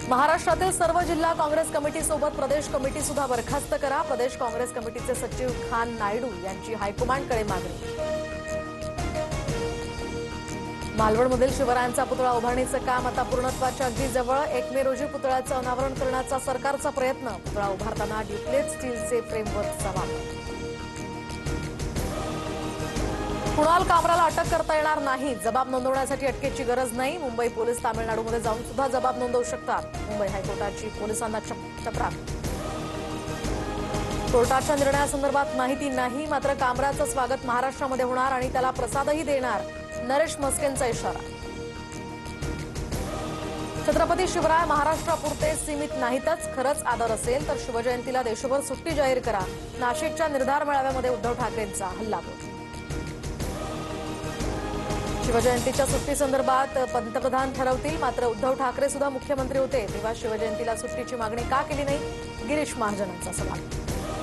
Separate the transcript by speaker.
Speaker 1: महाराष्ट्रातील सर्व जिल्हा काँग्रेस कमिटीसोबत प्रदेश कमिटी सुद्धा बरखास्त करा। प्रदेश काँग्रेस कमिटीचे सचिव खान नायडू यांची हायकमांडकडे मागणी। मालवणमधील शिवरायांचा पुतळा उभारणीचं काम आता पूर्णत्वाच्या अगदी जवळ। 1 मे रोजी पुतळ्याचं अनावरण करण्याचा सरकारचा प्रयत्न। पुतळा उभारताना ड्युप्लेट स्टीलचे फ्रेमवर्कचा वापर। कुणाल कामराला अटक करता येणार नाही। जबाब नोंदवण्यासाठी अटकेची गरज नाही। मुंबई पोलीस तामिळनाडूमध्ये जाऊन सुद्धा जबाब नोंदवू शकतात। मुंबई हायकोर्टाची पोलिसांना तक्रार। कोर्टाच्या निर्णयासंदर्भात माहिती नाही, मात्र कामराचं स्वागत महाराष्ट्रामध्ये होणार आणि त्याला प्रसादही देणार, नरेश मस्केंचा इशारा। छत्रपती शिवराय महाराष्ट्रापुरते सीमित नाहीतच, खरंच आदर असेल तर शिवजयंतीला देशभर सुट्टी जाहीर करा। नाशिकच्या निर्धार मेळाव्यामध्ये उद्धव ठाकरेंचा हल्लाबोल। शिवजयंतीच्या सुट्टीसंदर्भात पंतप्रधान ठरवतील, मात्र उद्धव ठाकरे सुद्धा मुख्यमंत्री होते तेव्हा शिवजयंतीला सुट्टीची मागणी का केली नाही, गिरीश महाजनांचा सवाल।